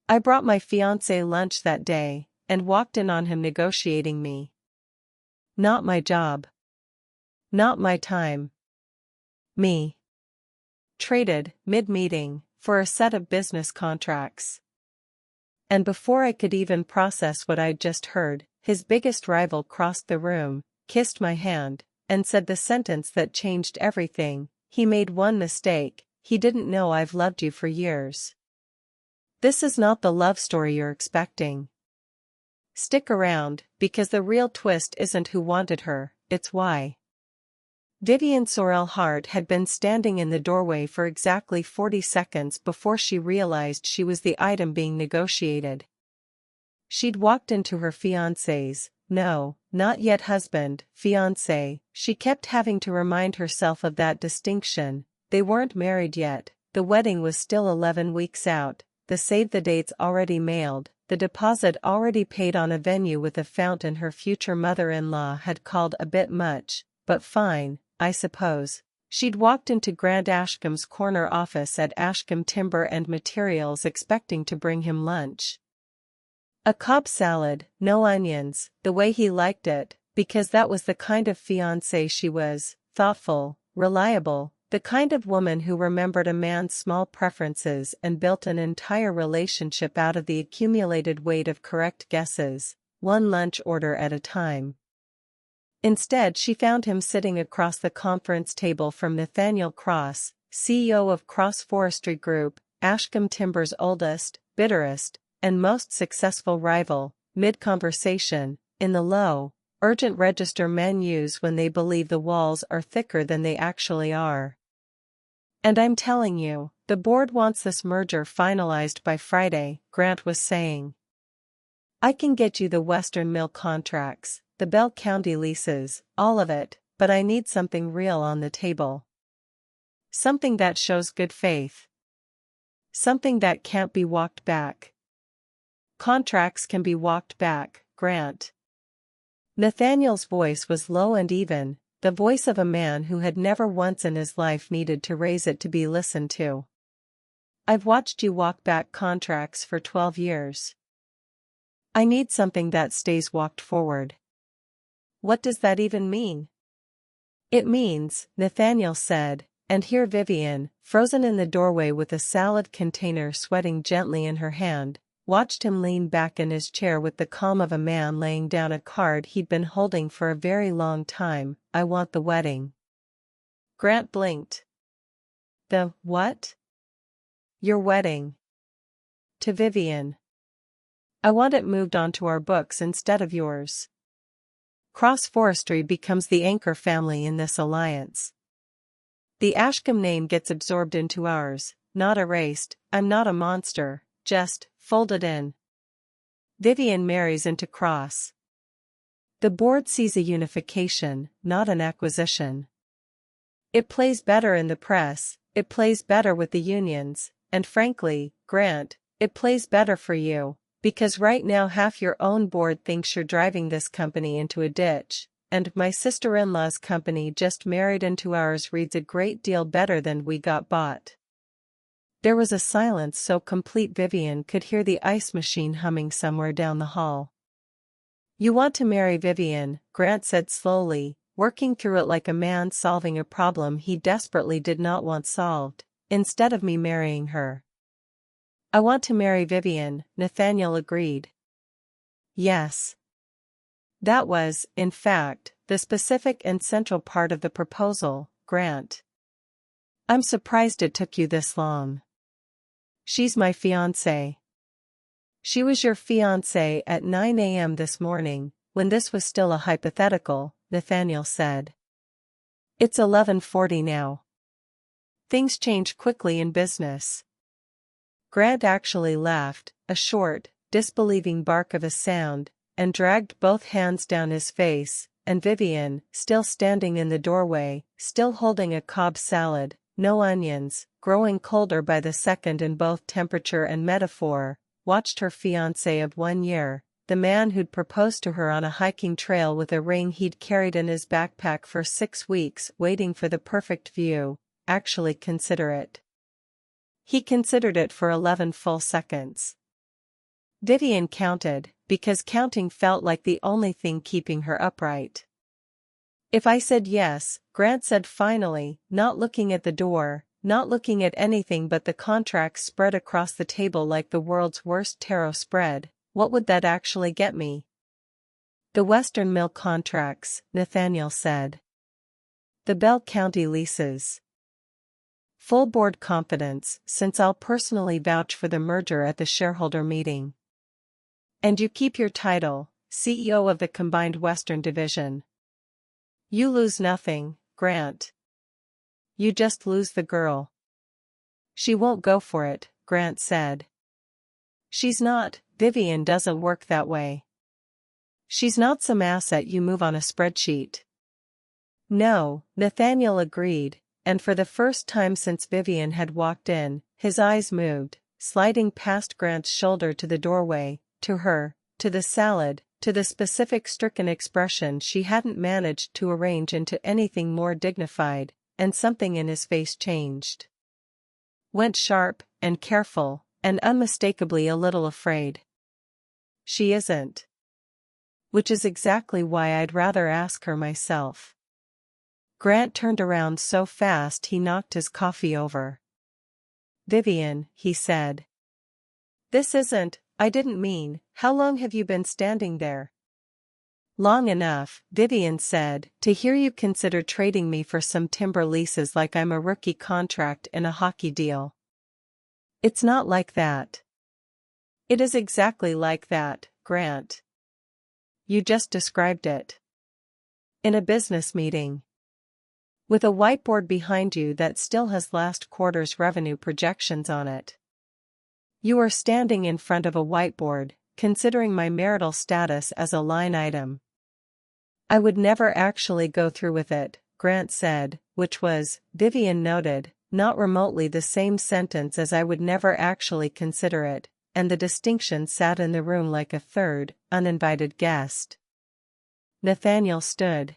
I brought my fiancé lunch that day, and walked in on him negotiating me. Not my job. Not my time. Me. Traded, mid-meeting, for a set of business contracts. And before I could even process what I'd just heard, his biggest rival crossed the room, kissed my hand, and said the sentence that changed everything: "He made one mistake, he didn't know I've loved you for years." This is not the love story you're expecting. Stick around, because the real twist isn't who wanted her, it's why. Vivian Sorel-Hart had been standing in the doorway for exactly 40 seconds before she realized she was the item being negotiated. She'd walked into her fiancé's, no, not yet husband, fiancé. She kept having to remind herself of that distinction. They weren't married yet, the wedding was still 11 weeks out, the save-the-dates already mailed, the deposit already paid on a venue with a fountain her future mother-in-law had called a bit much, but fine, I suppose. She'd walked into Grant Ashcombe's corner office at Ashcombe Timber and Materials expecting to bring him lunch. A Cobb salad, no onions, the way he liked it, because that was the kind of fiancé she was: thoughtful, reliable, the kind of woman who remembered a man's small preferences and built an entire relationship out of the accumulated weight of correct guesses, one lunch order at a time. Instead, she found him sitting across the conference table from Nathaniel Cross, CEO of Cross Forestry Group, Ashcombe Timber's oldest, bitterest, and most successful rival, mid-conversation, in the low, urgent register men use when they believe the walls are thicker than they actually are. "And I'm telling you, the board wants this merger finalized by Friday," Grant was saying. "I can get you the Western Mill contracts, the Bell County leases, all of it, but I need something real on the table. Something that shows good faith. Something that can't be walked back." "Contracts can be walked back, Grant." Nathaniel's voice was low and even, the voice of a man who had never once in his life needed to raise it to be listened to. "I've watched you walk back contracts for 12 years. I need something that stays walked forward." "What does that even mean?" "It means," Nathaniel said, and here Vivian, frozen in the doorway with a salad container sweating gently in her hand, watched him lean back in his chair with the calm of a man laying down a card he'd been holding for a very long time. "I want the wedding." Grant blinked. "The what?" "Your wedding." To Vivian. "I want it moved onto our books instead of yours. Cross Forestry becomes the anchor family in this alliance. The Ashcombe name gets absorbed into ours, not erased. I'm not a monster, just folded in." Vivian marries into Cross. The board sees a unification, not an acquisition. It plays better in the press, it plays better with the unions, and frankly, Grant, it plays better for you, because right now half your own board thinks you're driving this company into a ditch, and my sister-in-law's company just married into ours reads a great deal better than we got bought. There was a silence so complete Vivian could hear the ice machine humming somewhere down the hall. "You want to marry Vivian," Grant said slowly, working through it like a man solving a problem he desperately did not want solved, "instead of me marrying her." "I want to marry Vivian," Nathaniel agreed. Yes. That was, in fact, the specific and central part of the proposal, Grant. "I'm surprised it took you this long. She's my fiancé." "She was your fiancé at 9 a.m. this morning, when this was still a hypothetical," Nathaniel said. "It's 11:40 now. Things change quickly in business." Grant actually laughed, a short, disbelieving bark of a sound, and dragged both hands down his face, and Vivian, still standing in the doorway, still holding a Cobb salad, no onions, growing colder by the second in both temperature and metaphor, watched her fiancé of 1 year, the man who'd proposed to her on a hiking trail with a ring he'd carried in his backpack for 6 weeks waiting for the perfect view, actually consider it. He considered it for 11 full seconds. Vivian counted, because counting felt like the only thing keeping her upright. If I said yes, Grant said finally, not looking at the door, not looking at anything but the contracts spread across the table like the world's worst tarot spread, what would that actually get me? The Western Mill contracts, Nathaniel said. The Bell County leases. Full board confidence, since I'll personally vouch for the merger at the shareholder meeting. And you keep your title, CEO of the combined Western Division. You lose nothing, Grant. You just lose the girl. She won't go for it, Grant said. She's not, Vivian doesn't work that way. She's not some asset you move on a spreadsheet. No, Nathaniel agreed, and for the first time since Vivian had walked in, his eyes moved, sliding past Grant's shoulder to the doorway, to her, to the salad, to the specific stricken expression she hadn't managed to arrange into anything more dignified, and something in his face changed. Went sharp, and careful, and unmistakably a little afraid. She isn't. Which is exactly why I'd rather ask her myself. Grant turned around so fast he knocked his coffee over. Vivian, he said. This isn't, I didn't mean, how long have you been standing there? Long enough, Vivian said, to hear you consider trading me for some timber leases like I'm a rookie contract in a hockey deal. It's not like that. It is exactly like that, Grant. You just described it. In a business meeting. With a whiteboard behind you that still has last quarter's revenue projections on it. You are standing in front of a whiteboard, considering my marital status as a line item. I would never actually go through with it, Grant said, which was, Vivian noted, not remotely the same sentence as I would never actually consider it, and the distinction sat in the room like a third, uninvited guest. Nathaniel stood.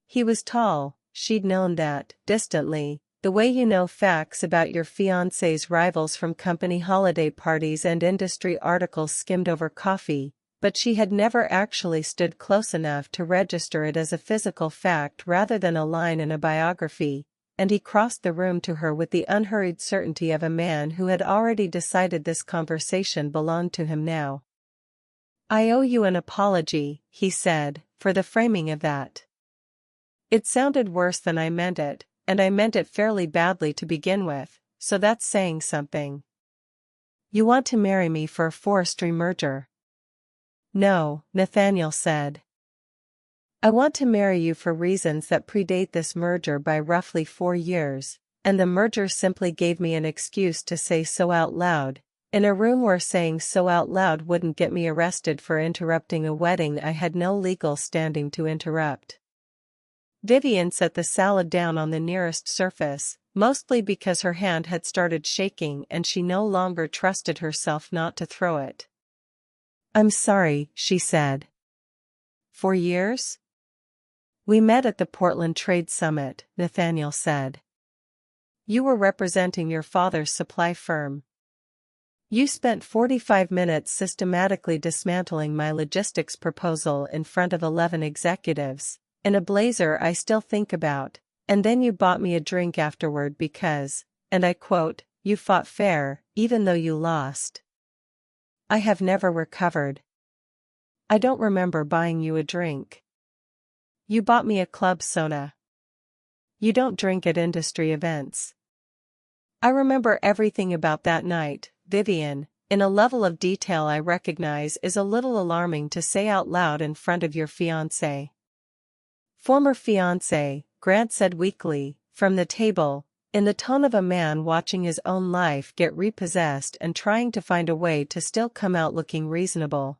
He was tall, she'd known that, distantly, the way you know facts about your fiancé's rivals from company holiday parties and industry articles skimmed over coffee, but she had never actually stood close enough to register it as a physical fact rather than a line in a biography, and he crossed the room to her with the unhurried certainty of a man who had already decided this conversation belonged to him now. I owe you an apology, he said, for the framing of that. It sounded worse than I meant it, and I meant it fairly badly to begin with, so that's saying something. You want to marry me for a forestry merger? No, Nathaniel said. I want to marry you for reasons that predate this merger by roughly 4 years, and the merger simply gave me an excuse to say so out loud, in a room where saying so out loud wouldn't get me arrested for interrupting a wedding I had no legal standing to interrupt. Vivian set the salad down on the nearest surface, mostly because her hand had started shaking and she no longer trusted herself not to throw it. I'm sorry, she said. 4 years? We met at the Portland Trade Summit, Nathaniel said. You were representing your father's supply firm. You spent 45 minutes systematically dismantling my logistics proposal in front of 11 executives, in a blazer I still think about, and then you bought me a drink afterward because, and I quote, you fought fair, even though you lost. I have never recovered. I don't remember buying you a drink. You bought me a club soda. You don't drink at industry events. I remember everything about that night, Vivian, in a level of detail I recognize is a little alarming to say out loud in front of your fiancé. Former fiancé, Grant said weakly, from the table, in the tone of a man watching his own life get repossessed and trying to find a way to still come out looking reasonable.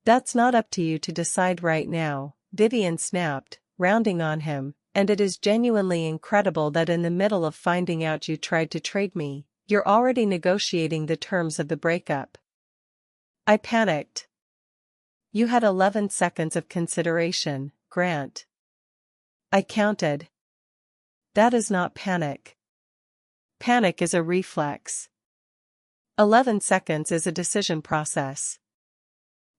That's not up to you to decide right now, Vivian snapped, rounding on him, and it is genuinely incredible that in the middle of finding out you tried to trade me, you're already negotiating the terms of the breakup. I panicked. You had 11 seconds of consideration, Grant. I counted. That is not panic. Panic is a reflex. 11 seconds is a decision process.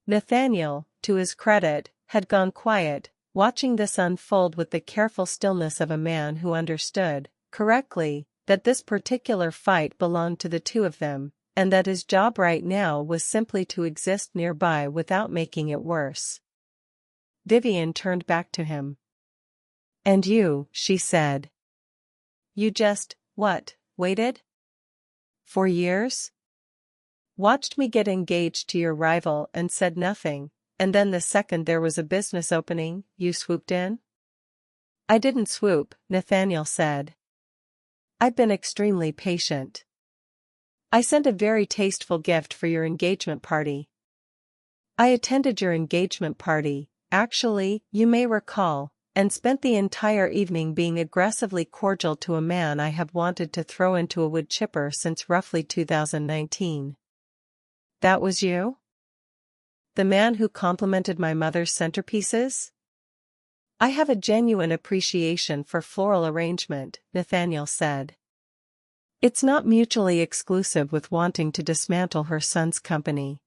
Nathaniel, to his credit, had gone quiet, watching this unfold with the careful stillness of a man who understood, correctly, that this particular fight belonged to the two of them, and that his job right now was simply to exist nearby without making it worse. Vivian turned back to him. "And you," she said. "You just, waited? 4 years? Watched me get engaged to your rival and said nothing, and then the second there was a business opening, you swooped in?" "I didn't swoop," Nathaniel said. "I've been extremely patient. I sent a very tasteful gift for your engagement party. I attended your engagement party, actually, you may recall, and spent the entire evening being aggressively cordial to a man I have wanted to throw into a wood chipper since roughly 2019. That was you? The man who complimented my mother's centerpieces? I have a genuine appreciation for floral arrangement," Nathaniel said. "It's not mutually exclusive with wanting to dismantle her son's company."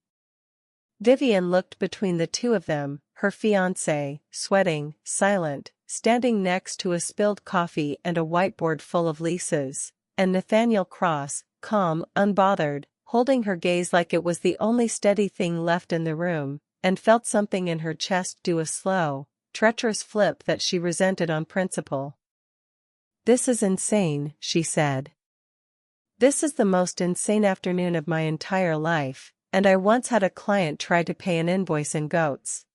Vivian looked between the two of them, her fiancé, sweating, silent, standing next to a spilled coffee and a whiteboard full of leases, and Nathaniel cross, calm, unbothered, holding her gaze like it was the only steady thing left in the room, and felt something in her chest do a slow, treacherous flip that she resented on principle. "This is insane," she said. "This is the most insane afternoon of my entire life, and I once had a client try to pay an invoice in goats."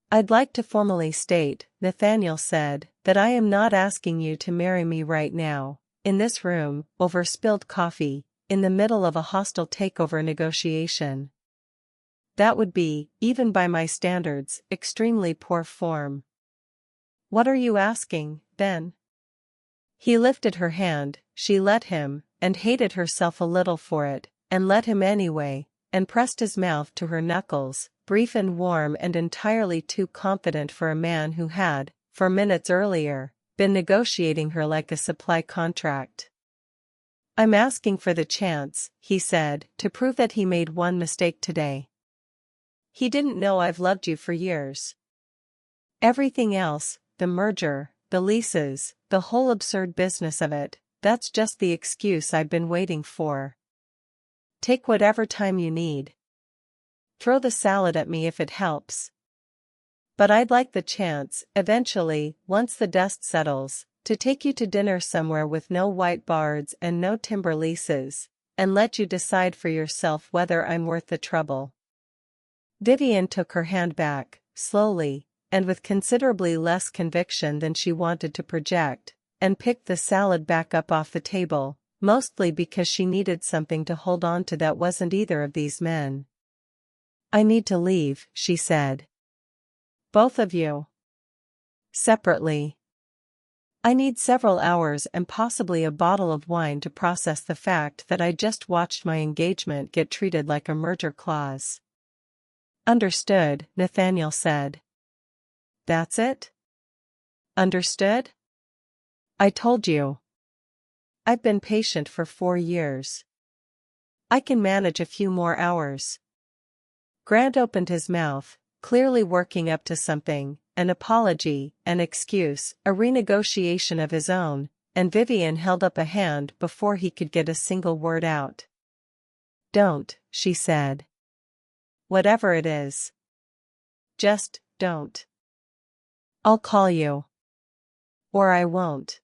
"I'd like to formally state," Nathaniel said, "that I am not asking you to marry me right now, in this room, over spilled coffee, in the middle of a hostile takeover negotiation. That would be, even by my standards, extremely poor form." "What are you asking, then?" He lifted her hand, she let him, and hated herself a little for it, and let him anyway, and pressed his mouth to her knuckles, brief and warm and entirely too confident for a man who had, 4 minutes earlier, been negotiating her like a supply contract. "I'm asking for the chance," he said, "to prove that he made one mistake today. He didn't know I've loved you for years. Everything else, the merger, the leases, the whole absurd business of it, that's just the excuse I've been waiting for. Take whatever time you need. Throw the salad at me if it helps. But I'd like the chance, eventually, once the dust settles, to take you to dinner somewhere with no white bards and no timber leases, and let you decide for yourself whether I'm worth the trouble." Vivian took her hand back, slowly, and with considerably less conviction than she wanted to project, and picked the salad back up off the table, mostly because she needed something to hold on to that wasn't either of these men. "I need to leave," she said. "Both of you?" "Separately. I need several hours and possibly a bottle of wine to process the fact that I just watched my engagement get treated like a merger clause." "Understood," Nathaniel said. "That's it? Understood? I told you. I've been patient for 4 years. I can manage a few more hours." Grant opened his mouth, clearly working up to something, an apology, an excuse, a renegotiation of his own, and Vivian held up a hand before he could get a single word out. "Don't," she said. "Whatever it is. Just, don't. I'll call you. Or I won't.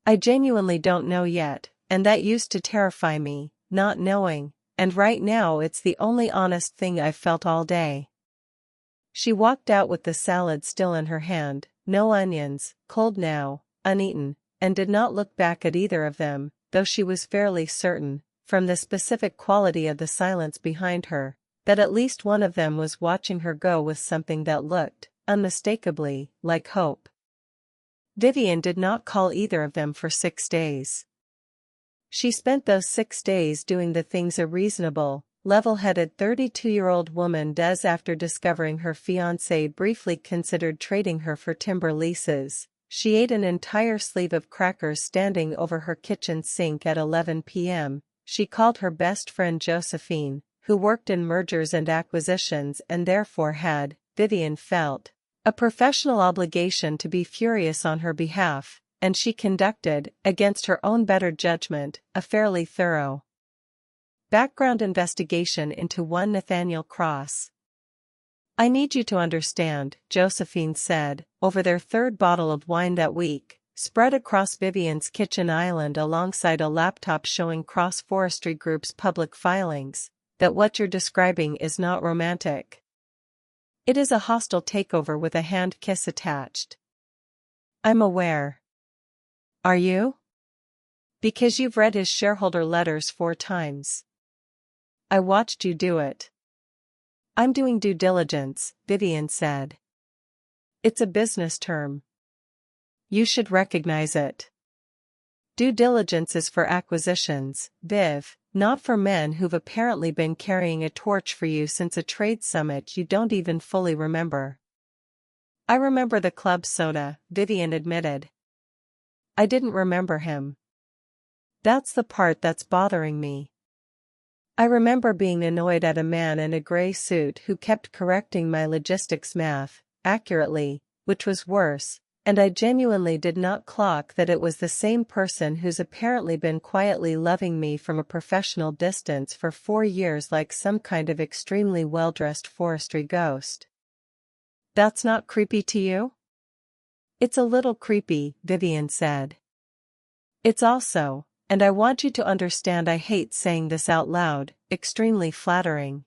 I genuinely don't know yet, and that used to terrify me, not knowing, and right now it's the only honest thing I've felt all day." She walked out with the salad still in her hand, no onions, cold now, uneaten, and did not look back at either of them, though she was fairly certain, from the specific quality of the silence behind her, that at least one of them was watching her go with something that looked, unmistakably, like hope. Vivian did not call either of them for 6 days. She spent those 6 days doing the things a reasonable, level-headed 32-year-old woman does after discovering her fiancé briefly considered trading her for timber leases. She ate an entire sleeve of crackers standing over her kitchen sink at 11 p.m., she called her best friend Josephine, who worked in mergers and acquisitions and therefore had, Vivian felt, a professional obligation to be furious on her behalf, and she conducted, against her own better judgment, a fairly thorough background investigation into one Nathaniel Cross. "I need you to understand," Josephine said, over their third bottle of wine that week, spread across Vivian's kitchen island alongside a laptop showing Cross Forestry Group's public filings, "that what you're describing is not romantic. It is a hostile takeover with a hand kiss attached." "I'm aware." "Are you?" "Because you've read his shareholder letters 4 times. I watched you do it." "I'm doing due diligence," Vivian said. "It's a business term. You should recognize it. Due diligence is for acquisitions, Viv, not for men who've apparently been carrying a torch for you since a trade summit you don't even fully remember." "I remember the club soda," Vivian admitted. "I didn't remember him. That's the part that's bothering me. I remember being annoyed at a man in a gray suit who kept correcting my logistics math, accurately, which was worse, and I genuinely did not clock that it was the same person who's apparently been quietly loving me from a professional distance for 4 years like some kind of extremely well-dressed forestry ghost." "That's not creepy to you?" "It's a little creepy," Vivian said. "It's also, and I want you to understand I hate saying this out loud, extremely flattering.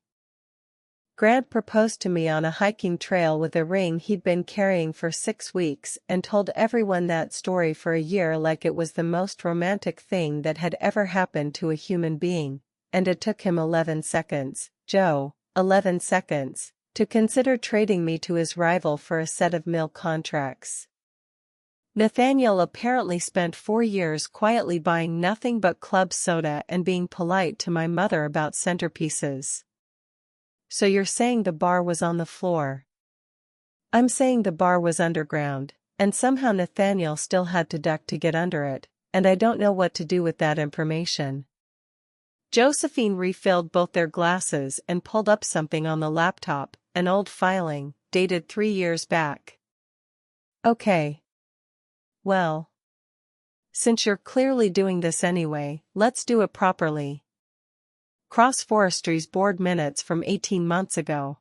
Grant proposed to me on a hiking trail with a ring he'd been carrying for 6 weeks and told everyone that story for a year like it was the most romantic thing that had ever happened to a human being, and it took him 11 seconds, Joe, 11 seconds, to consider trading me to his rival for a set of mill contracts. Nathaniel apparently spent 4 years quietly buying nothing but club soda and being polite to my mother about centerpieces." "So you're saying the bar was on the floor?" "I'm saying the bar was underground, and somehow Nathaniel still had to duck to get under it, and I don't know what to do with that information." Josephine refilled both their glasses and pulled up something on the laptop, an old filing, dated 3 years back. "Okay. Well, since you're clearly doing this anyway, let's do it properly. Cross Forestry's board minutes from 18 months ago.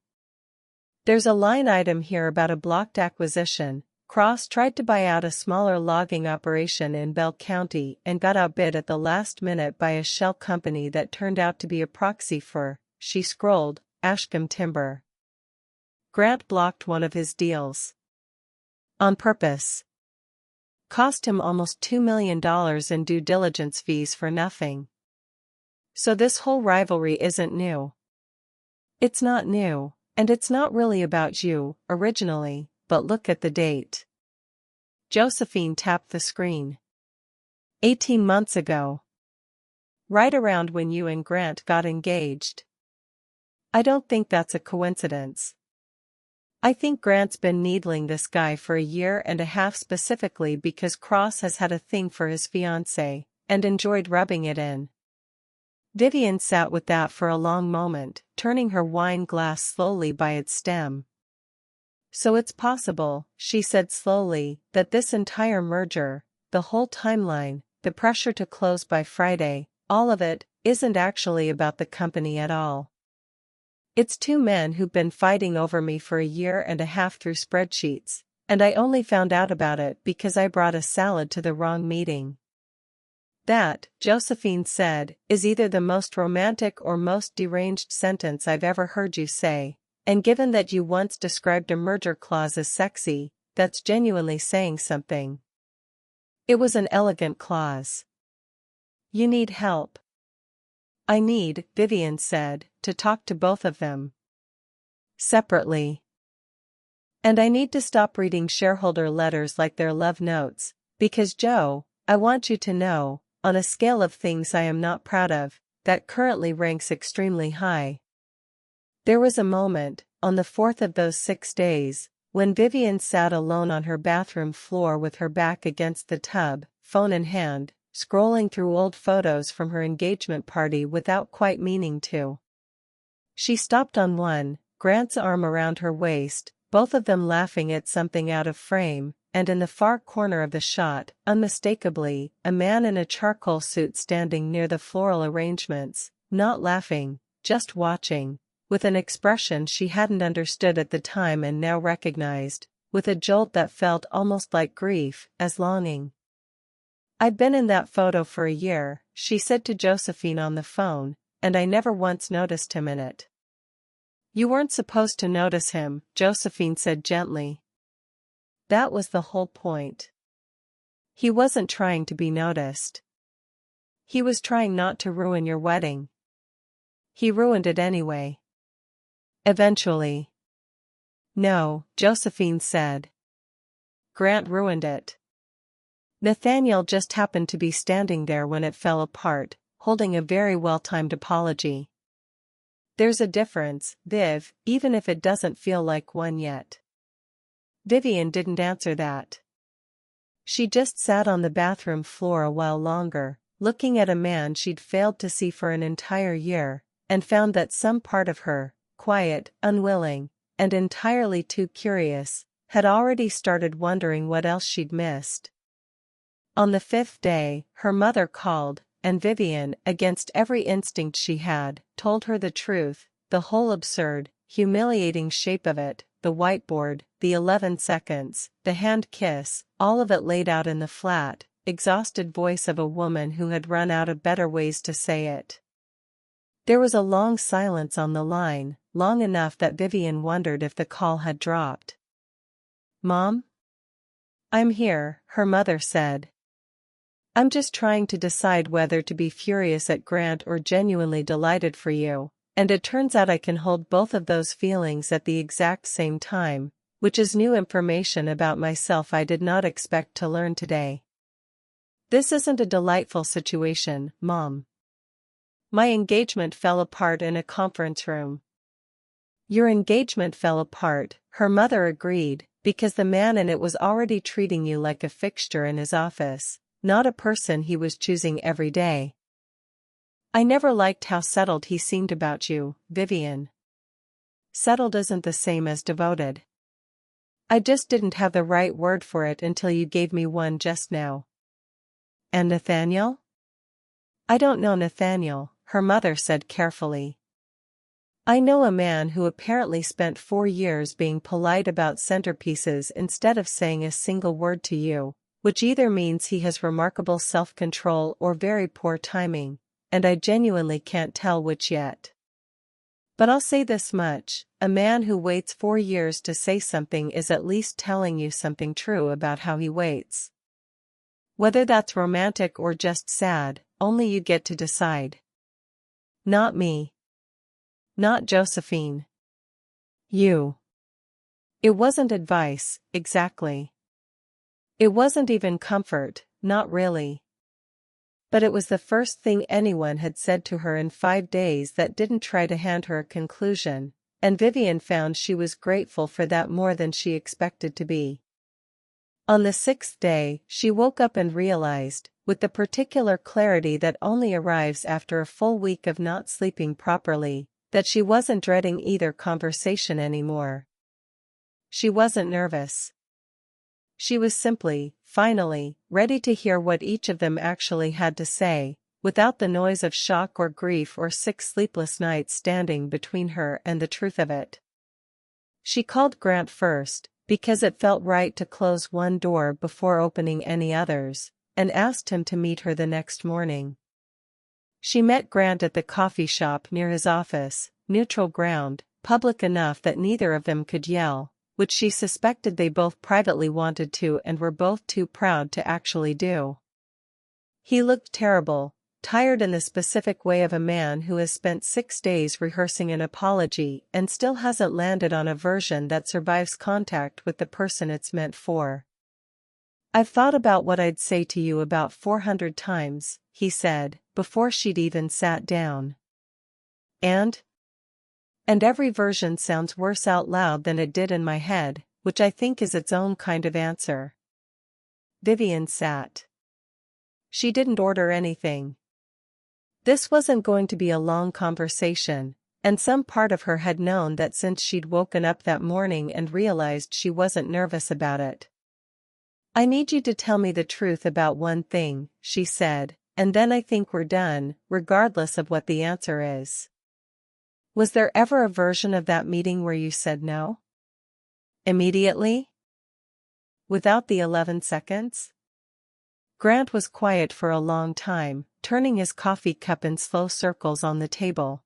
There's a line item here about a blocked acquisition. Cross tried to buy out a smaller logging operation in Bell County and got outbid at the last minute by a shell company that turned out to be a proxy for," she scrolled, "Ashcombe Timber. Grant blocked one of his deals. On purpose. Cost him almost $2 million in due diligence fees for nothing. So this whole rivalry isn't new." "It's not new, and it's not really about you, originally, but look at the date." Josephine tapped the screen. 18 months ago. Right around when you and Grant got engaged. I don't think that's a coincidence. I think Grant's been needling this guy for a year and a half specifically because Cross has had a thing for his fiancé, and enjoyed rubbing it in." Vivian sat with that for a long moment, turning her wine glass slowly by its stem. "So it's possible," she said slowly, "that this entire merger, the whole timeline, the pressure to close by Friday, all of it, isn't actually about the company at all. It's 2 men who've been fighting over me for a year and a half through spreadsheets, and I only found out about it because I brought a salad to the wrong meeting." "That," Josephine said, "is either the most romantic or most deranged sentence I've ever heard you say, and given that you once described a merger clause as sexy, that's genuinely saying something." "It was an elegant clause." "You need help." "I need," Vivian said, "to talk to both of them. Separately. And I need to stop reading shareholder letters like they're love notes, because Joe, I want you to know, on a scale of things I am not proud of, that currently ranks extremely high." There was a moment, on the 4th of those 6 days, when Vivian sat alone on her bathroom floor with her back against the tub, phone in hand, scrolling through old photos from her engagement party without quite meaning to. She stopped on one, Grant's arm around her waist, both of them laughing at something out of frame, and in the far corner of the shot, unmistakably, a man in a charcoal suit standing near the floral arrangements, not laughing, just watching, with an expression she hadn't understood at the time and now recognized, with a jolt that felt almost like grief, as longing. "I'd been in that photo for a year," she said to Josephine on the phone, "and I never once noticed him in it." "You weren't supposed to notice him," Josephine said gently. "That was the whole point. He wasn't trying to be noticed. He was trying not to ruin your wedding. He ruined it anyway. Eventually." "No," Josephine said. "Grant ruined it. Nathaniel just happened to be standing there when it fell apart, holding a very well-timed apology. There's a difference, Viv, even if it doesn't feel like one yet." Vivian didn't answer that. She just sat on the bathroom floor a while longer, looking at a man she'd failed to see for an entire year, and found that some part of her, quiet, unwilling, and entirely too curious, had already started wondering what else she'd missed. On the 5th day, her mother called, and Vivian, against every instinct she had, told her the truth, the whole absurd, humiliating shape of it, the whiteboard, the 11 seconds, the hand kiss, all of it laid out in the flat, exhausted voice of a woman who had run out of better ways to say it. There was a long silence on the line, long enough that Vivian wondered if the call had dropped. "Mom? I'm here," her mother said. "I'm just trying to decide whether to be furious at Grant or genuinely delighted for you, and it turns out I can hold both of those feelings at the exact same time, which is new information about myself I did not expect to learn today. This isn't a delightful situation, Mom. My engagement fell apart in a conference room." "Your engagement fell apart," her mother agreed, "because the man in it was already treating you like a fixture in his office, not a person he was choosing every day. I never liked how settled he seemed about you, Vivian." "Settled isn't the same as devoted. I just didn't have the right word for it until you gave me one just now." "And Nathaniel?" "I don't know Nathaniel," her mother said carefully. "I know a man who apparently spent 4 years being polite about centerpieces instead of saying a single word to you, which either means he has remarkable self-control or very poor timing, and I genuinely can't tell which yet. But I'll say this much, a man who waits 4 years to say something is at least telling you something true about how he waits. Whether that's romantic or just sad, only you get to decide. Not me. Not Josephine. You." It wasn't advice, exactly. It wasn't even comfort, not really. But it was the first thing anyone had said to her in 5 days that didn't try to hand her a conclusion, and Vivian found she was grateful for that more than she expected to be. On the 6th day, she woke up and realized, with the particular clarity that only arrives after a full week of not sleeping properly, that she wasn't dreading either conversation anymore. She wasn't nervous. She was simply, finally, ready to hear what each of them actually had to say, without the noise of shock or grief or 6 sleepless nights standing between her and the truth of it. She called Grant first, because it felt right to close one door before opening any others, and asked him to meet her the next morning. She met Grant at the coffee shop near his office, neutral ground, public enough that neither of them could yell, which she suspected they both privately wanted to and were both too proud to actually do. He looked terrible, tired in the specific way of a man who has spent 6 days rehearsing an apology and still hasn't landed on a version that survives contact with the person it's meant for. "I've thought about what I'd say to you about 400 times, he said, before she'd even sat down. And every version sounds worse out loud than it did in my head, which I think is its own kind of answer." Vivian sat. She didn't order anything. This wasn't going to be a long conversation, and some part of her had known that since she'd woken up that morning and realized she wasn't nervous about it. "I need you to tell me the truth about one thing," she said, "and then I think we're done, regardless of what the answer is. Was there ever a version of that meeting where you said no? Immediately? Without the 11 seconds?" Grant was quiet for a long time, turning his coffee cup in slow circles on the table.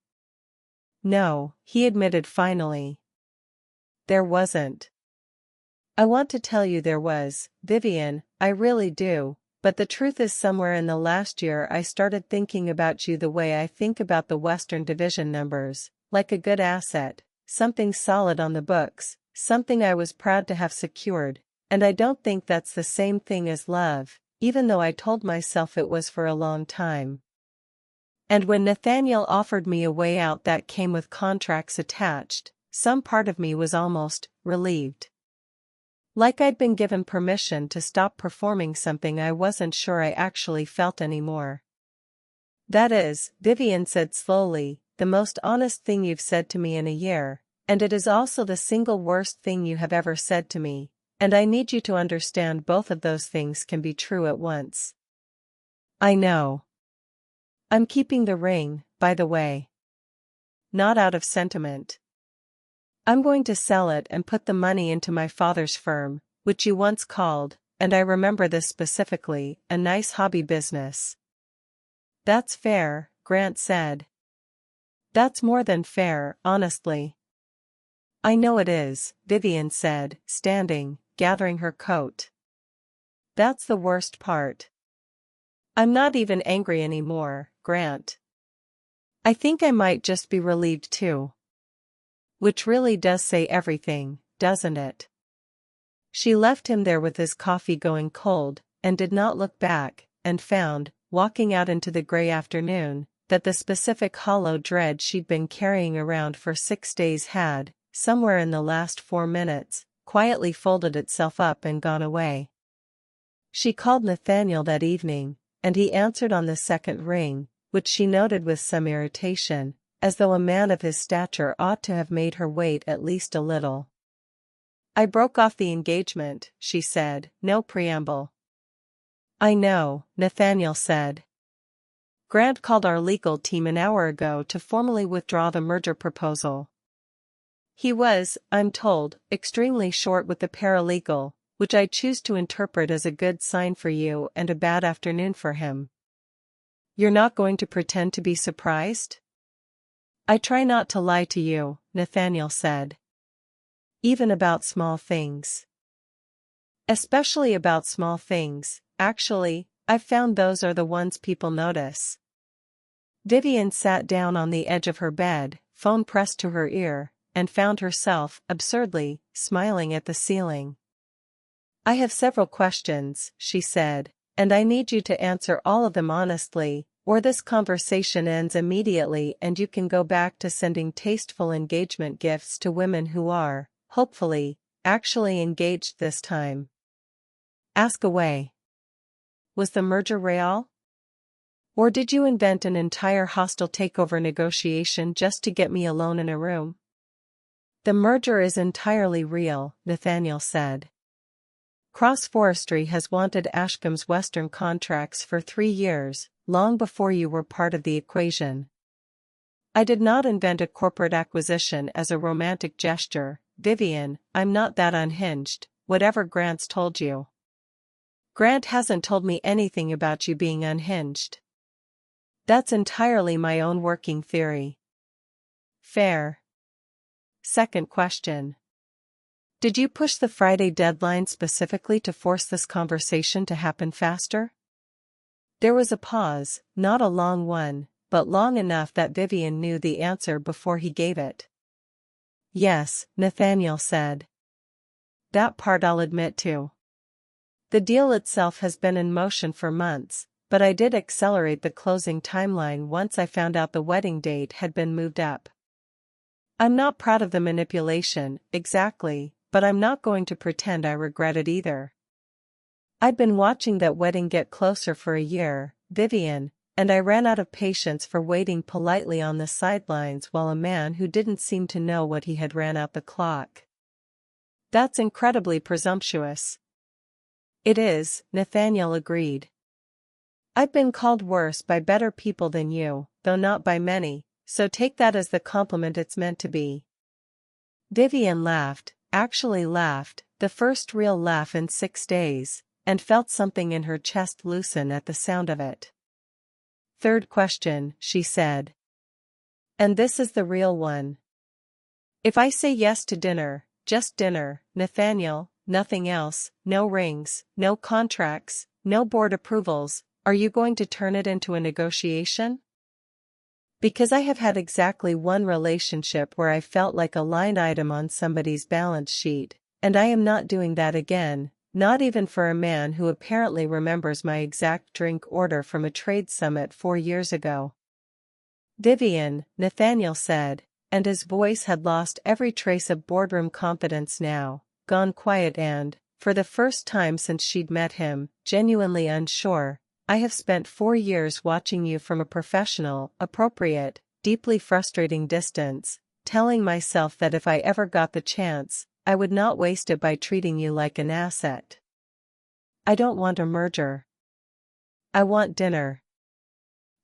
"No," he admitted finally. "There wasn't. I want to tell you there was, Vivian, I really do, but the truth is somewhere in the last year I started thinking about you the way I think about the Western Division numbers, like a good asset, something solid on the books, something I was proud to have secured, and I don't think that's the same thing as love, even though I told myself it was for a long time. And when Nathaniel offered me a way out that came with contracts attached, some part of me was almost relieved. Like I'd been given permission to stop performing something I wasn't sure I actually felt anymore." "That is," Vivian said slowly, "the most honest thing you've said to me in a year, and it is also the single worst thing you have ever said to me, and I need you to understand both of those things can be true at once." "I know. I'm keeping the ring, by the way. Not out of sentiment. I'm going to sell it and put the money into my father's firm, which you once called, and I remember this specifically, a nice hobby business." "That's fair," Grant said. "That's more than fair, honestly." "I know it is," Vivian said, standing, gathering her coat. "That's the worst part. I'm not even angry anymore, Grant. I think I might just be relieved too. Which really does say everything, doesn't it?" She left him there with his coffee going cold, and did not look back, and found, walking out into the gray afternoon, that the specific hollow dread she'd been carrying around for 6 days had, somewhere in the last 4 minutes, quietly folded itself up and gone away. She called Nathaniel that evening, and he answered on the second ring, which she noted with some irritation, as though a man of his stature ought to have made her wait at least a little. "I broke off the engagement," she said, no preamble. "I know," Nathaniel said. "Grant called our legal team an hour ago to formally withdraw the merger proposal. He was, I'm told, extremely short with the paralegal, which I choose to interpret as a good sign for you and a bad afternoon for him." "You're not going to pretend to be surprised?" "I try not to lie to you," Nathaniel said. "Even about small things." "Especially about small things, actually, I've found those are the ones people notice." Vivian sat down on the edge of her bed, phone pressed to her ear, and found herself, absurdly, smiling at the ceiling. "I have several questions," she said, "and I need you to answer all of them honestly, or this conversation ends immediately and you can go back to sending tasteful engagement gifts to women who are, hopefully, actually engaged this time." "Ask away. Was the merger real? Or did you invent an entire hostile takeover negotiation just to get me alone in a room?" "The merger is entirely real," Nathaniel said. "Cross Forestry has wanted Ashcombe's Western contracts for 3 years, long before you were part of the equation. I did not invent a corporate acquisition as a romantic gesture, Vivian. I'm not that unhinged, whatever Grant's told you." "Grant hasn't told me anything about you being unhinged. That's entirely my own working theory." "Fair." Second question. Did you push the Friday deadline specifically to force this conversation to happen faster? There was a pause, not a long one, but long enough that Vivian knew the answer before he gave it. "Yes," Nathaniel said. "That part I'll admit to. The deal itself has been in motion for months, but I did accelerate the closing timeline once I found out the wedding date had been moved up. I'm not proud of the manipulation, exactly, but I'm not going to pretend I regret it either." I'd been watching that wedding get closer for a year, Vivian, and I ran out of patience for waiting politely on the sidelines while a man who didn't seem to know what he had ran out the clock. That's incredibly presumptuous. It is, Nathaniel agreed. I've been called worse by better people than you, though not by many, so take that as the compliment it's meant to be. Vivian laughed, actually laughed, the first real laugh in 6 days, and felt something in her chest loosen at the sound of it. Third question, she said. And this is the real one. If I say yes to dinner, just dinner, Nathaniel, nothing else, no rings, no contracts, no board approvals, are you going to turn it into a negotiation? Because I have had exactly one relationship where I felt like a line item on somebody's balance sheet, and I am not doing that again, not even for a man who apparently remembers my exact drink order from a trade summit 4 years ago. Vivian, Nathaniel said, and his voice had lost every trace of boardroom confidence now, gone quiet and, for the first time since she'd met him, genuinely unsure. I have spent 4 years watching you from a professional, appropriate, deeply frustrating distance, telling myself that if I ever got the chance, I would not waste it by treating you like an asset. I don't want a merger. I want dinner.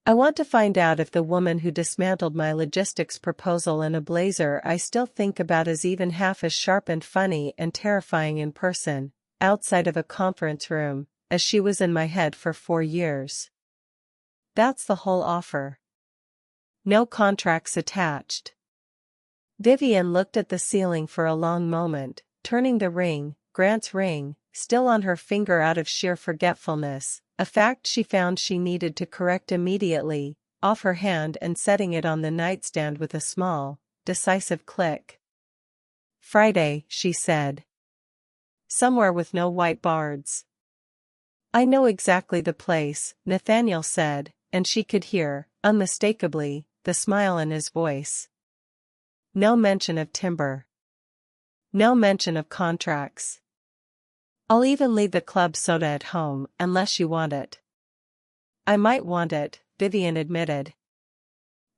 I want to find out if the woman who dismantled my logistics proposal in a blazer I still think about is even half as sharp and funny and terrifying in person, outside of a conference room, as she was in my head for 4 years. That's the whole offer. No contracts attached. Vivian looked at the ceiling for a long moment, turning the ring, Grant's ring, still on her finger out of sheer forgetfulness, a fact she found she needed to correct immediately, off her hand and setting it on the nightstand with a small, decisive click. Friday, she said. Somewhere with no white bards. I know exactly the place, Nathaniel said, and she could hear, unmistakably, the smile in his voice. No mention of timber. No mention of contracts. I'll even leave the club soda at home unless you want it. I might want it, Vivian admitted.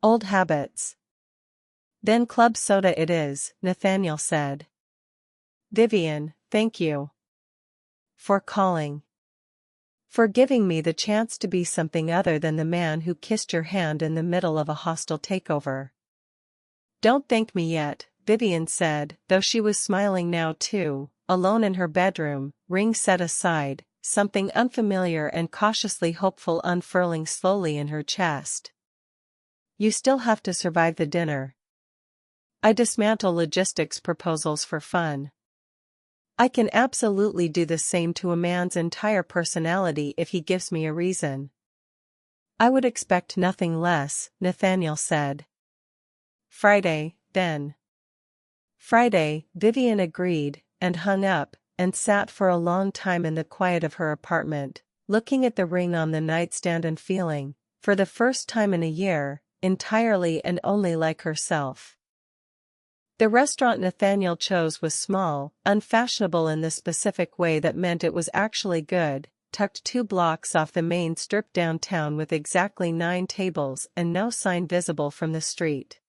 Old habits. Then club soda it is, Nathaniel said. Vivian, thank you. For calling. For giving me the chance to be something other than the man who kissed your hand in the middle of a hostile takeover. Don't thank me yet, Vivian said, though she was smiling now too, alone in her bedroom, ring set aside, something unfamiliar and cautiously hopeful unfurling slowly in her chest. You still have to survive the dinner. I dismantle logistics proposals for fun. I can absolutely do the same to a man's entire personality if he gives me a reason. I would expect nothing less, Nathaniel said. Friday, then. Friday, Vivian agreed, and hung up, and sat for a long time in the quiet of her apartment, looking at the ring on the nightstand and feeling, for the first time in a year, entirely and only like herself. The restaurant Nathaniel chose was small, unfashionable in the specific way that meant it was actually good, tucked 2 blocks off the main strip downtown with exactly 9 tables and no sign visible from the street.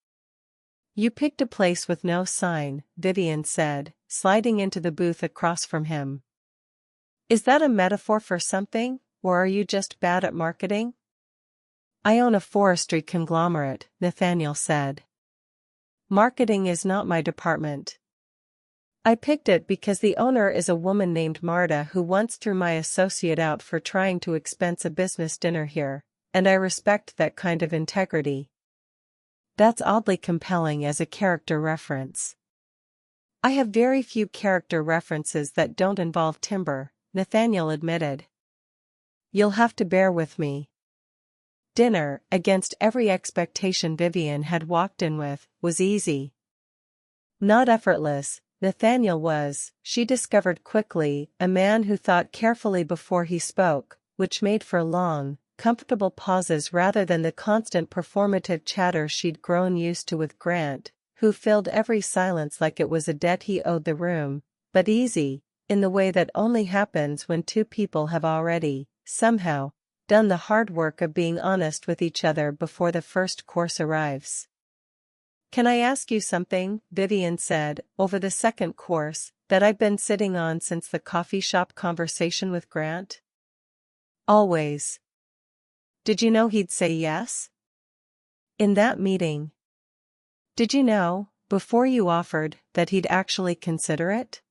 You picked a place with no sign, Vivian said, sliding into the booth across from him. Is that a metaphor for something, or are you just bad at marketing? I own a forestry conglomerate, Nathaniel said. Marketing is not my department. I picked it because the owner is a woman named Marta who once threw my associate out for trying to expense a business dinner here, and I respect that kind of integrity. That's oddly compelling as a character reference. I have very few character references that don't involve timber, Nathaniel admitted. You'll have to bear with me. Dinner, against every expectation Vivian had walked in with, was easy. Not effortless, Nathaniel was, she discovered quickly, a man who thought carefully before he spoke, which made for long, comfortable pauses rather than the constant performative chatter she'd grown used to with Grant, who filled every silence like it was a debt he owed the room, but easy, in the way that only happens when two people have already, somehow, done the hard work of being honest with each other before the first course arrives. "Can I ask you something?" Vivian said, over the second course, "that I've been sitting on since the coffee shop conversation with Grant?" "Always." "Did you know he'd say yes?" "In that meeting." "Did you know, before you offered, that he'd actually consider it?"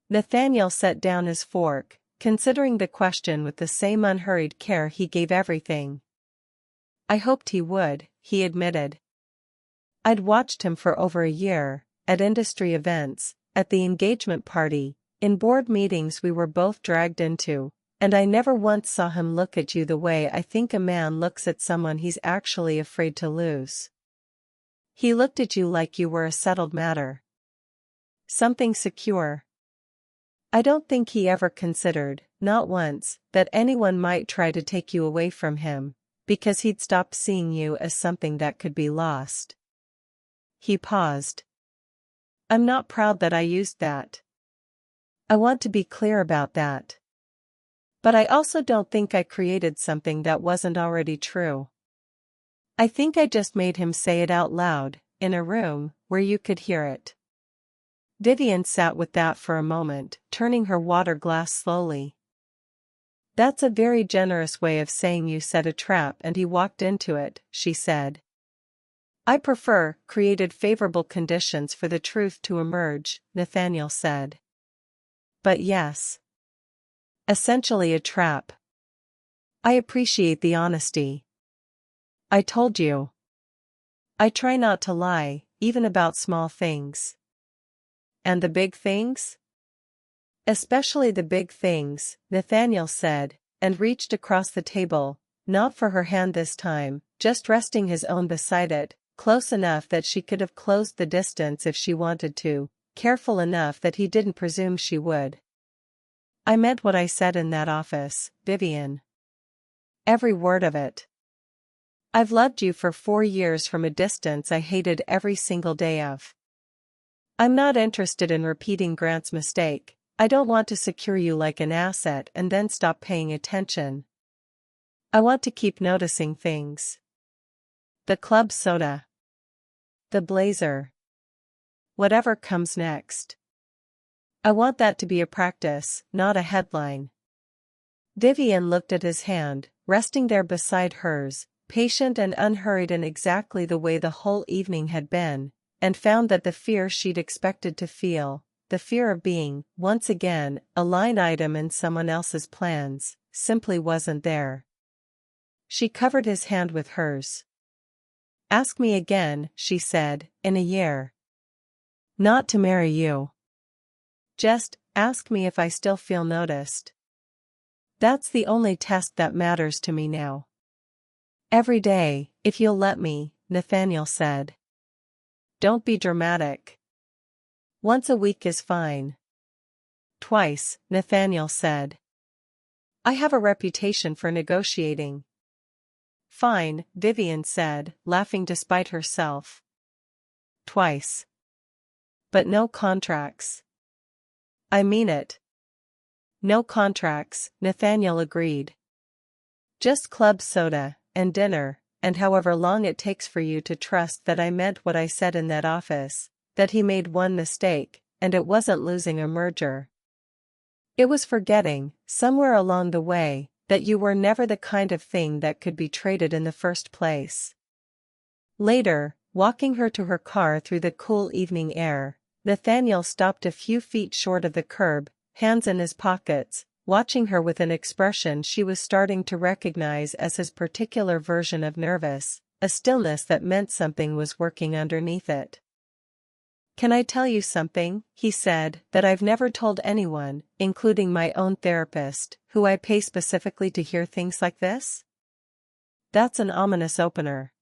Nathaniel set down his fork, considering the question with the same unhurried care he gave everything. "I hoped he would," he admitted. "I'd watched him for over a year, at industry events, at the engagement party, in board meetings we were both dragged into, and I never once saw him look at you the way I think a man looks at someone he's actually afraid to lose. He looked at you like you were a settled matter. Something secure. I don't think he ever considered, not once, that anyone might try to take you away from him, because he'd stopped seeing you as something that could be lost." He paused. "I'm not proud that I used that. I want to be clear about that. But I also don't think I created something that wasn't already true. I think I just made him say it out loud, in a room where you could hear it." Vivian sat with that for a moment, turning her water glass slowly. "That's a very generous way of saying you set a trap and he walked into it," she said. "I prefer created favorable conditions for the truth to emerge," Nathaniel said. "But yes. Essentially a trap. I appreciate the honesty. I told you. I try not to lie, even about small things." "And the big things?" "Especially the big things," Nathaniel said, and reached across the table, not for her hand this time, just resting his own beside it, close enough that she could have closed the distance if she wanted to, careful enough that he didn't presume she would. "I meant what I said in that office, Vivian. Every word of it. I've loved you for 4 years from a distance I hated every single day of. I'm not interested in repeating Grant's mistake. I don't want to secure you like an asset and then stop paying attention. I want to keep noticing things. The club soda. The blazer. Whatever comes next. I want that to be a practice, not a headline." Vivian looked at his hand, resting there beside hers, patient and unhurried in exactly the way the whole evening had been, and found that the fear she'd expected to feel, the fear of being, once again, a line item in someone else's plans, simply wasn't there. She covered his hand with hers. "Ask me again," she said, "in a year. Not to marry you. Just ask me if I still feel noticed. That's the only test that matters to me now." "Every day, if you'll let me," Nathaniel said. "Don't be dramatic. Once a week is fine." "Twice," Nathaniel said. "I have a reputation for negotiating." "Fine," Vivian said, laughing despite herself. "Twice. But no contracts." "I mean it." "No contracts," Nathaniel agreed. "Just club soda, and dinner, and however long it takes for you to trust that I meant what I said in that office, that he made one mistake, and it wasn't losing a merger. It was forgetting, somewhere along the way, that you were never the kind of thing that could be traded in the first place." Later, walking her to her car through the cool evening air, Nathaniel stopped a few feet short of the curb, hands in his pockets, watching her with an expression she was starting to recognize as his particular version of nervous, a stillness that meant something was working underneath it. "Can I tell you something," he said, "that I've never told anyone, including my own therapist, who I pay specifically to hear things like this?" "That's an ominous opener."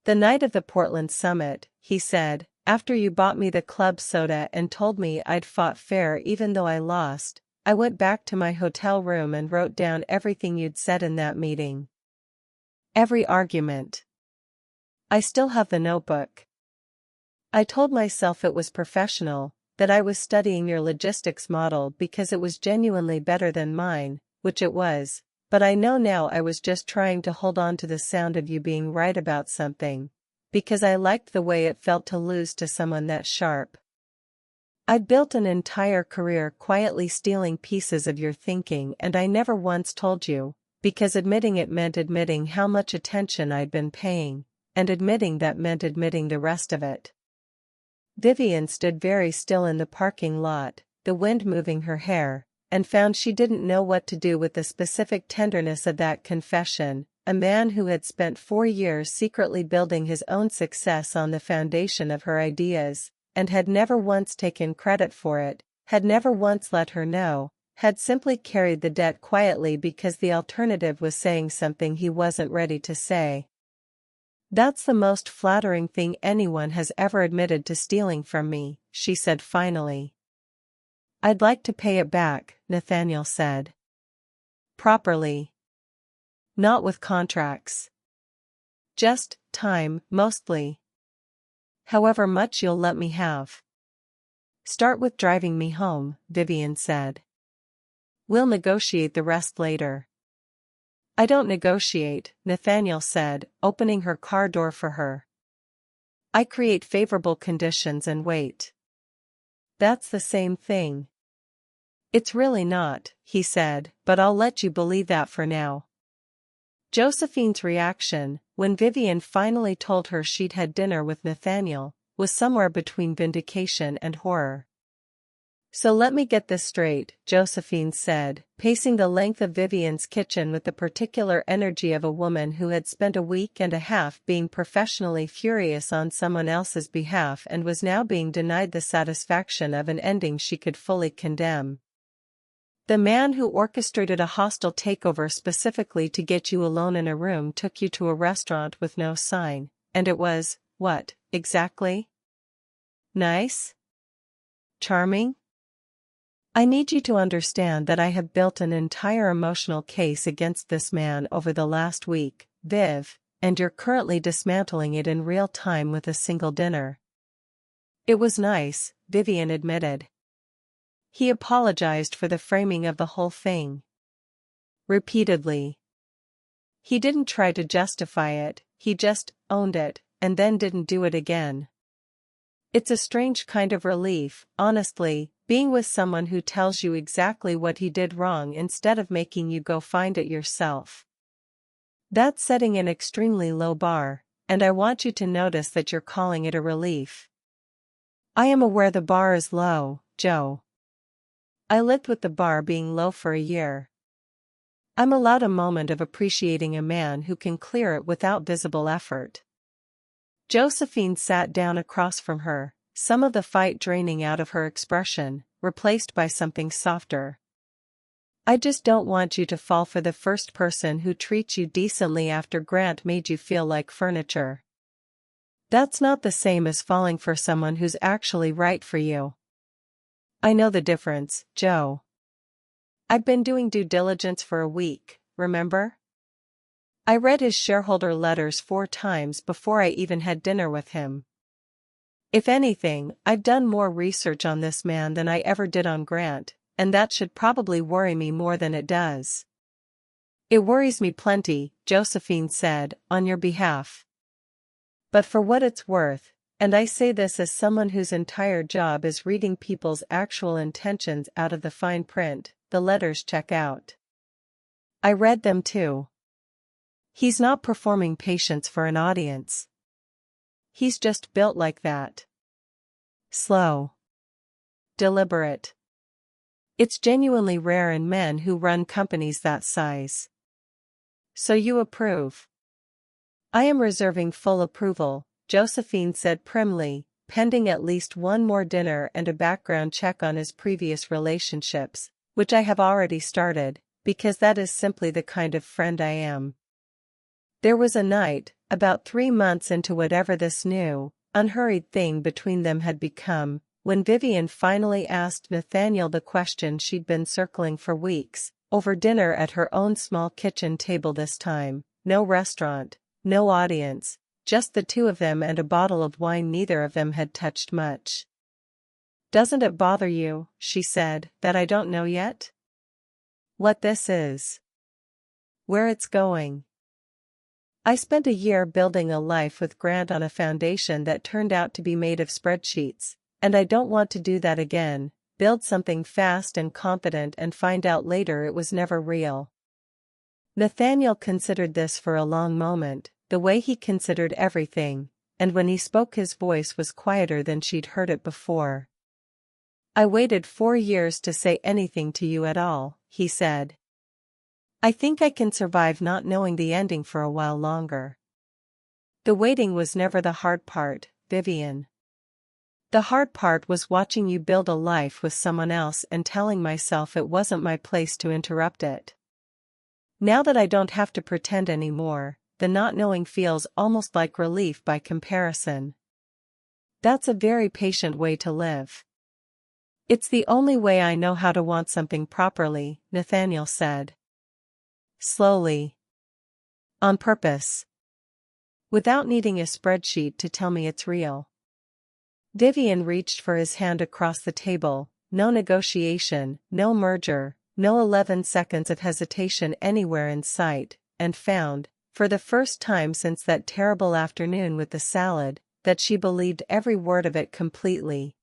"The night of the Portland summit," he said, "after you bought me the club soda and told me I'd fought fair even though I lost, I went back to my hotel room and wrote down everything you'd said in that meeting. Every argument. I still have the notebook. I told myself it was professional, that I was studying your logistics model because it was genuinely better than mine, which it was, but I know now I was just trying to hold on to the sound of you being right about something, because I liked the way it felt to lose to someone that sharp. I'd built an entire career quietly stealing pieces of your thinking, and I never once told you, because admitting it meant admitting how much attention I'd been paying, and admitting that meant admitting the rest of it. Vivian stood very still in the parking lot, the wind moving her hair, and found she didn't know what to do with the specific tenderness of that confession. A man who had spent 4 years secretly building his own success on the foundation of her ideas, and had never once taken credit for it, had never once let her know, had simply carried the debt quietly because the alternative was saying something he wasn't ready to say. "That's the most flattering thing anyone has ever admitted to stealing from me," she said finally. "I'd like to pay it back," Nathaniel said. "Properly. Not with contracts. Just time, mostly. However much you'll let me have." "Start with driving me home," Vivian said. "We'll negotiate the rest later." "I don't negotiate," Nathaniel said, opening her car door for her. "I create favorable conditions and wait." "That's the same thing." "It's really not," he said, "but I'll let you believe that for now." Josephine's reaction, when Vivian finally told her she'd had dinner with Nathaniel, was somewhere between vindication and horror. "So let me get this straight," Josephine said, pacing the length of Vivian's kitchen with the particular energy of a woman who had spent a week and a half being professionally furious on someone else's behalf and was now being denied the satisfaction of an ending she could fully condemn. "The man who orchestrated a hostile takeover specifically to get you alone in a room took you to a restaurant with no sign, and it was, what, exactly? Nice? Charming? I need you to understand that I have built an entire emotional case against this man over the last week, Viv, and you're currently dismantling it in real time with a single dinner." "It was nice," Vivian admitted. He apologized for the framing of the whole thing. Repeatedly. He didn't try to justify it, he just owned it, and then didn't do it again. "It's a strange kind of relief, honestly, being with someone who tells you exactly what he did wrong instead of making you go find it yourself. That's setting an extremely low bar, and I want you to notice that you're calling it a relief." "I am aware the bar is low, Joe. I lived with the bar being low for a year. I'm allowed a moment of appreciating a man who can clear it without visible effort." Josephine sat down across from her, some of the fight draining out of her expression, replaced by something softer. "I just don't want you to fall for the first person who treats you decently after Grant made you feel like furniture. That's not the same as falling for someone who's actually right for you." "I know the difference, Joe. I've been doing due diligence for a week, remember? I read his shareholder letters 4 times before I even had dinner with him. If anything, I've done more research on this man than I ever did on Grant, and that should probably worry me more than it does." "It worries me plenty," Josephine said, "on your behalf. But for what it's worth, and I say this as someone whose entire job is reading people's actual intentions out of the fine print, the letters check out. I read them too. He's not performing patience for an audience. He's just built like that. Slow. Deliberate. It's genuinely rare in men who run companies that size." "So you approve?" "I am reserving full approval," Josephine said primly, "pending at least one more dinner and a background check on his previous relationships, which I have already started, because that is simply the kind of friend I am." There was a night, about 3 months into whatever this new, unhurried thing between them had become, when Vivian finally asked Nathaniel the question she'd been circling for weeks, over dinner at her own small kitchen table this time, no restaurant, no audience, just the two of them and a bottle of wine neither of them had touched much. Doesn't it bother you, she said, that I don't know yet? What this is? Where it's going? I spent a year building a life with Grant on a foundation that turned out to be made of spreadsheets, and I don't want to do that again, build something fast and confident and find out later it was never real. Nathaniel considered this for a long moment, the way he considered everything, and when he spoke his voice was quieter than she'd heard it before. I waited 4 years to say anything to you at all, he said. I think I can survive not knowing the ending for a while longer. The waiting was never the hard part, Vivian. The hard part was watching you build a life with someone else and telling myself it wasn't my place to interrupt it. Now that I don't have to pretend anymore, the not knowing feels almost like relief by comparison. That's a very patient way to live. It's the only way I know how to want something properly, Nathaniel said. Slowly. On purpose. Without needing a spreadsheet to tell me it's real. Vivian reached for his hand across the table, no negotiation, no merger, no 11 seconds of hesitation anywhere in sight, and found, for the first time since that terrible afternoon with the salad, that she believed every word of it completely.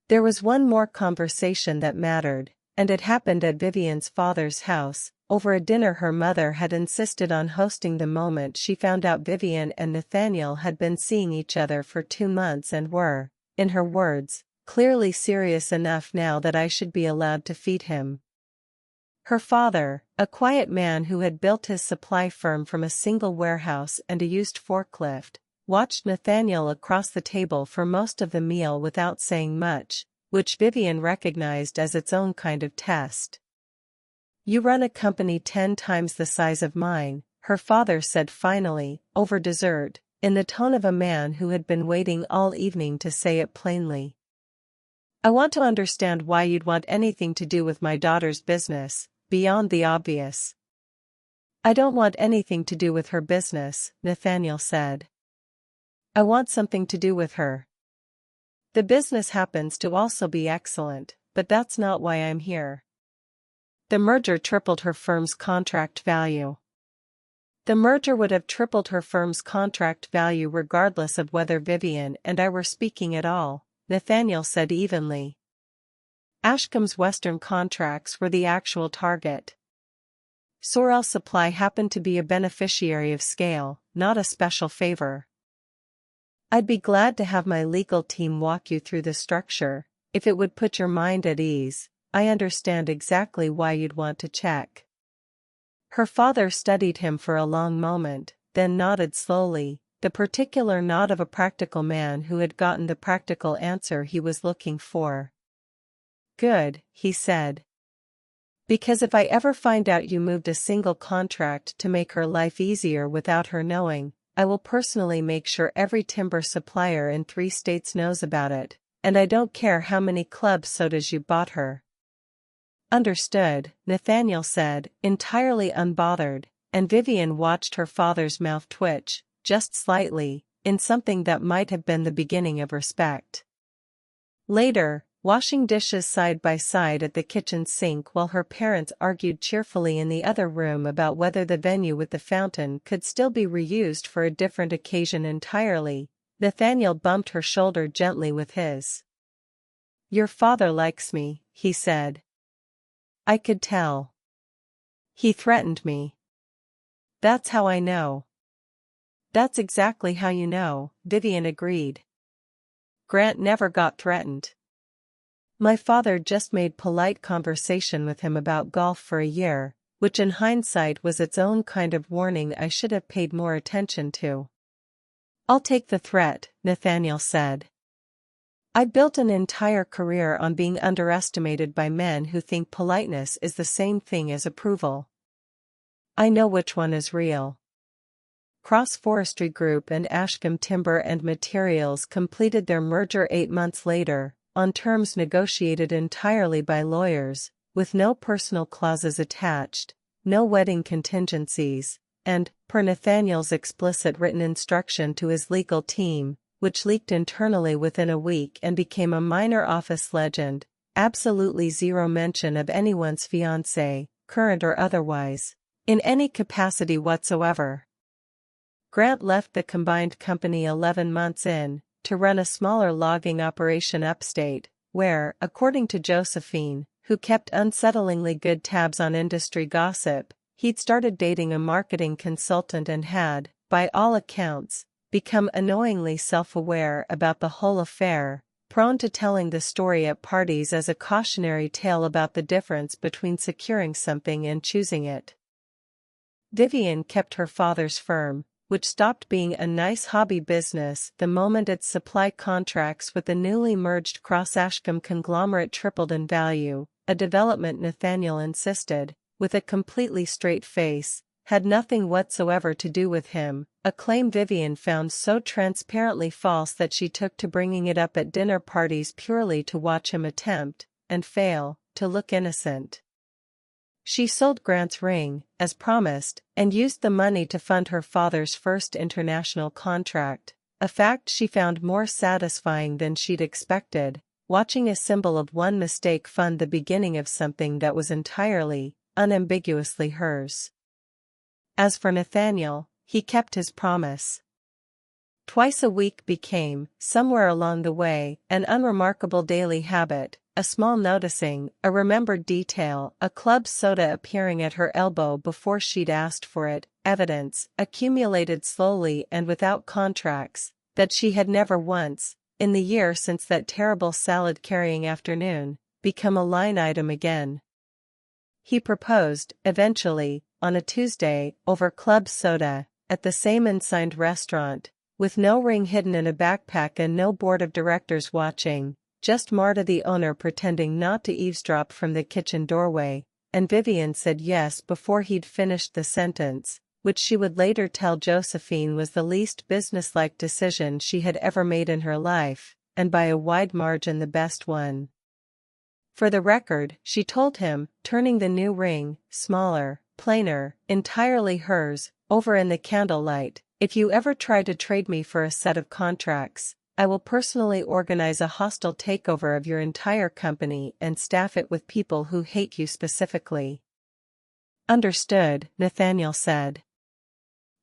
There was one more conversation that mattered, and it happened at Vivian's father's house, over a dinner her mother had insisted on hosting the moment she found out Vivian and Nathaniel had been seeing each other for 2 months and were, in her words, clearly serious enough now that I should be allowed to feed him. Her father, a quiet man who had built his supply firm from a single warehouse and a used forklift, watched Nathaniel across the table for most of the meal without saying much, which Vivian recognized as its own kind of test. You run a company 10 times the size of mine, her father said finally, over dessert, in the tone of a man who had been waiting all evening to say it plainly. I want to understand why you'd want anything to do with my daughter's business, beyond the obvious. I don't want anything to do with her business, Nathaniel said. I want something to do with her. The business happens to also be excellent, but that's not why I'm here. The merger tripled her firm's contract value. The merger would have tripled her firm's contract value regardless of whether Vivian and I were speaking at all, Nathaniel said evenly. Ashcom's Western contracts were the actual target. Sorrel Supply happened to be a beneficiary of scale, not a special favor. I'd be glad to have my legal team walk you through the structure, if it would put your mind at ease. I understand exactly why you'd want to check. Her father studied him for a long moment, then nodded slowly, the particular nod of a practical man who had gotten the practical answer he was looking for. Good, he said. Because if I ever find out you moved a single contract to make her life easier without her knowing, I will personally make sure every timber supplier in 3 states knows about it, and I don't care how many club sodas you bought her. Understood, Nathaniel said, entirely unbothered, and Vivian watched her father's mouth twitch, just slightly, in something that might have been the beginning of respect. Later, washing dishes side by side at the kitchen sink while her parents argued cheerfully in the other room about whether the venue with the fountain could still be reused for a different occasion entirely, Nathaniel bumped her shoulder gently with his. Your father likes me, he said. I could tell. He threatened me. That's how I know. That's exactly how you know, Vivian agreed. Grant never got threatened. My father just made polite conversation with him about golf for a year, which in hindsight was its own kind of warning I should have paid more attention to. I'll take the threat, Nathaniel said. I built an entire career on being underestimated by men who think politeness is the same thing as approval. I know which one is real. Cross Forestry Group and Ashcombe Timber and Materials completed their merger 8 months later, on terms negotiated entirely by lawyers, with no personal clauses attached, no wedding contingencies, and, per Nathaniel's explicit written instruction to his legal team, which leaked internally within a week and became a minor office legend. Absolutely zero mention of anyone's fiancé, current or otherwise, in any capacity whatsoever. Grant left the combined company 11 months in, to run a smaller logging operation upstate, where, according to Josephine, who kept unsettlingly good tabs on industry gossip, he'd started dating a marketing consultant and had, by all accounts, become annoyingly self-aware about the whole affair, prone to telling the story at parties as a cautionary tale about the difference between securing something and choosing it. Vivian kept her father's firm, which stopped being a nice hobby business the moment its supply contracts with the newly merged Cross-Ashcombe conglomerate tripled in value, a development Nathaniel insisted, with a completely straight face, had nothing whatsoever to do with him, a claim Vivian found so transparently false that she took to bringing it up at dinner parties purely to watch him attempt, and fail, to look innocent. She sold Grant's ring, as promised, and used the money to fund her father's first international contract, a fact she found more satisfying than she'd expected, watching a symbol of one mistake fund the beginning of something that was entirely, unambiguously hers. As for Nathaniel, he kept his promise. Twice a week became, somewhere along the way, an unremarkable daily habit, a small noticing, a remembered detail, a club soda appearing at her elbow before she'd asked for it, evidence, accumulated slowly and without contracts, that she had never once, in the year since that terrible salad-carrying afternoon, become a line item again. He proposed, eventually, on a Tuesday, over club soda, at the same unsigned restaurant, with no ring hidden in a backpack and no board of directors watching, just Marta the owner pretending not to eavesdrop from the kitchen doorway, and Vivian said yes before he'd finished the sentence, which she would later tell Josephine was the least businesslike decision she had ever made in her life, and by a wide margin the best one. For the record, she told him, turning the new ring, smaller, plainer, entirely hers, over in the candlelight, if you ever try to trade me for a set of contracts, I will personally organize a hostile takeover of your entire company and staff it with people who hate you specifically. Understood, Nathaniel said.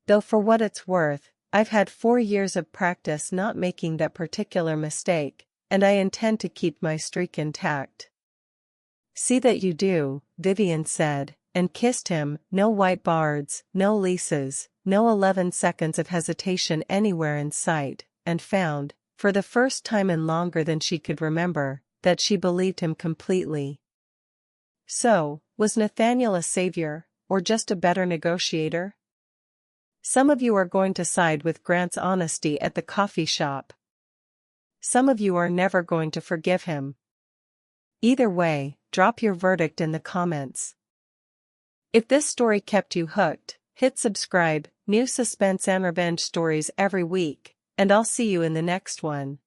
Though for what it's worth, I've had 4 years of practice not making that particular mistake, and I intend to keep my streak intact. See that you do, Vivian said, and kissed him. No white bards, no leases, no 11 seconds of hesitation anywhere in sight, and found, for the first time in longer than she could remember, that she believed him completely. So, was Nathaniel a savior, or just a better negotiator? Some of you are going to side with Grant's honesty at the coffee shop. Some of you are never going to forgive him. Either way, drop your verdict in the comments. If this story kept you hooked, hit subscribe. New suspense and revenge stories every week, and I'll see you in the next one.